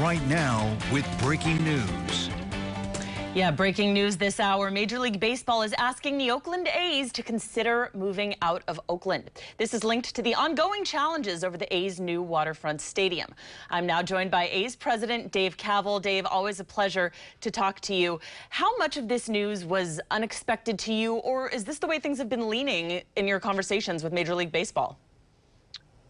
right now with breaking news. Yeah, breaking news this hour. Major League Baseball is asking the Oakland A's to consider moving out of Oakland. This is linked to the ongoing challenges over the A's new waterfront stadium. I'm now joined by A's president Dave Kaval. Dave, always a pleasure to talk to you. How much of this news was unexpected to you, or is this the way things have been leaning in your conversations with Major League Baseball?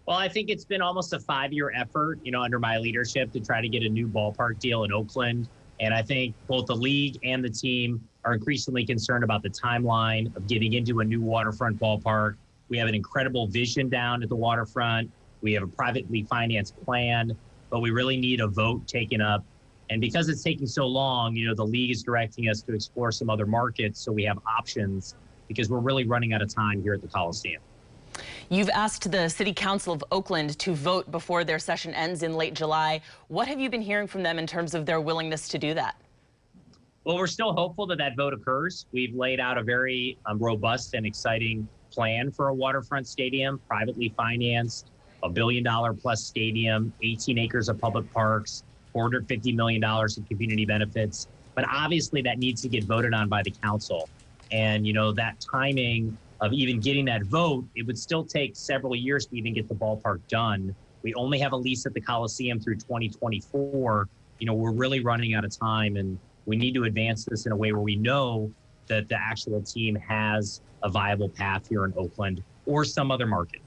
Well, I think it's been almost a 5-year effort, under my leadership to try to get a new ballpark deal in Oakland. And I think both the league and the team are increasingly concerned about the timeline of getting into a new waterfront ballpark. We have an incredible vision down at the waterfront. We have a privately financed plan, but we really need a vote taken up. And because it's taking so long, the league is directing us to explore some other markets so we have options, because we're really running out of time here at the Coliseum. You've asked the City Council of Oakland to vote before their session ends in late July. What have you been hearing from them in terms of their willingness to do that? Well, we're still hopeful that that vote occurs. We've laid out a very robust and exciting plan for a waterfront stadium, privately financed, $1 billion plus stadium, 18 acres of public parks, $450 million in community benefits. But obviously that needs to get voted on by the council. And, that timing of even getting that vote, it would still take several years to even get the ballpark done. We only have a lease at the Coliseum through 2024. We're really running out of time, and we need to advance this in a way where we know that the actual team has a viable path here in Oakland or some other market.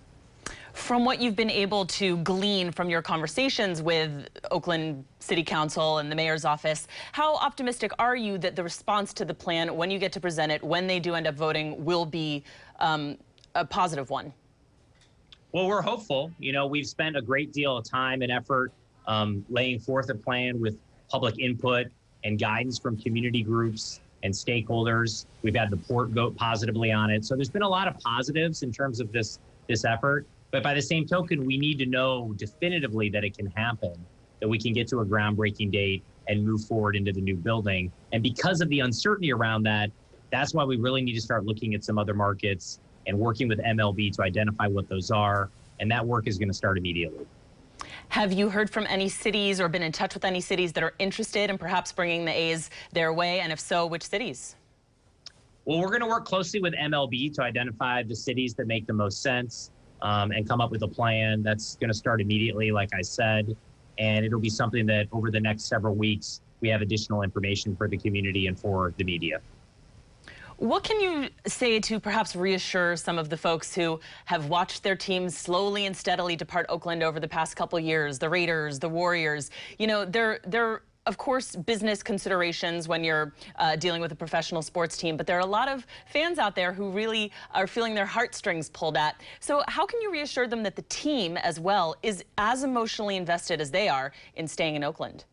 From what you've been able to glean from your conversations with Oakland City Council and the mayor's office, how optimistic are you that the response to the plan, when you get to present it, when they do end up voting, will be a positive one? Well, we're hopeful. We've spent a great deal of time and effort laying forth a plan with public input and guidance from community groups and stakeholders. We've had the port vote positively on it. So there's been a lot of positives in terms of this effort. But by the same token, we need to know definitively that it can happen, that we can get to a groundbreaking date and move forward into the new building. And because of the uncertainty around that, that's why we really need to start looking at some other markets and working with MLB to identify what those are. And that work is going to start immediately. Have you heard from any cities or been in touch with any cities that are interested in perhaps bringing the A's their way? And if so, which cities? Well, we're going to work closely with MLB to identify the cities that make the most sense. And come up with a plan that's going to start immediately, like I said. And it'll be something that over the next several weeks, we have additional information for the community and for the media. What can you say to perhaps reassure some of the folks who have watched their teams slowly and steadily depart Oakland over the past couple years, the Raiders, the Warriors? They're of course, business considerations when you're dealing with a professional sports team, but there are a lot of fans out there who really are feeling their heartstrings pulled at. So how can you reassure them that the team as well is as emotionally invested as they are in staying in Oakland?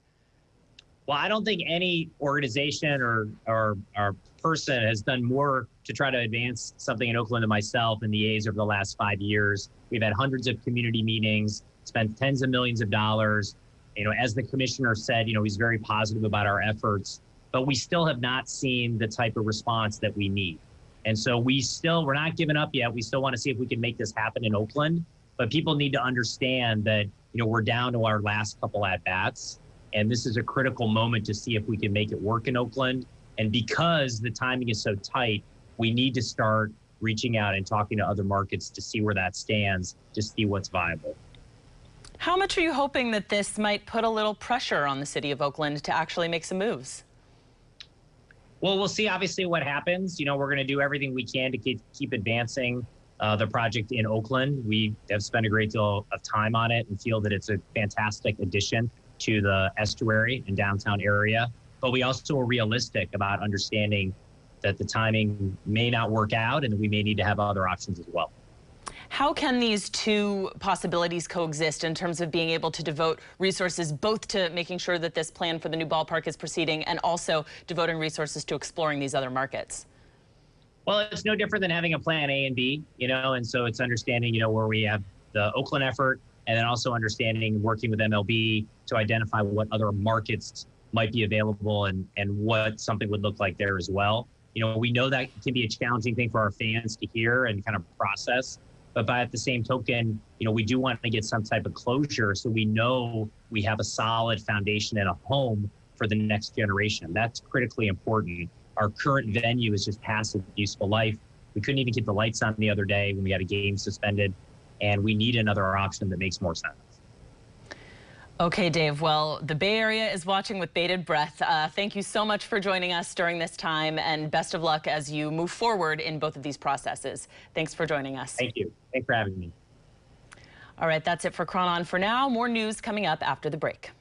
Well, I don't think any organization or person has done more to try to advance something in Oakland than myself and the A's over the last 5 years. We've had hundreds of community meetings, spent tens of millions of dollars. As the commissioner said, he's very positive about our efforts, but we still have not seen the type of response that we need. And so we're not giving up yet. We still want to see if we can make this happen in Oakland, but people need to understand that, we're down to our last couple at-bats, and this is a critical moment to see if we can make it work in Oakland. And because the timing is so tight, we need to start reaching out and talking to other markets to see where that stands, to see what's viable. How much are you hoping that this might put a little pressure on the city of Oakland to actually make some moves? Well, we'll see obviously what happens. We're going to do everything we can to keep advancing the project in Oakland. We have spent a great deal of time on it and feel that it's a fantastic addition to the estuary and downtown area. But we also are realistic about understanding that the timing may not work out and that we may need to have other options as well. How can these two possibilities coexist in terms of being able to devote resources both to making sure that this plan for the new ballpark is proceeding and also devoting resources to exploring these other markets? Well, it's no different than having a plan A and B, and so it's understanding, where we have the Oakland effort and then also understanding working with MLB to identify what other markets might be available and what something would look like there as well. We know that can be a challenging thing for our fans to hear and kind of process. But by at the same token, we do want to get some type of closure so we know we we have a solid foundation and a home for the next generation. That's critically important. Our current venue is just passive, useful life. We couldn't even keep the lights on the other day when we had a game suspended, and we need another option that makes more sense. Okay, Dave. Well, the Bay Area is watching with bated breath. Thank you so much for joining us during this time, and best of luck as you move forward in both of these processes. Thanks for joining us. Thank you. Thanks for having me. All right, that's it for KRONon for now. More news coming up after the break.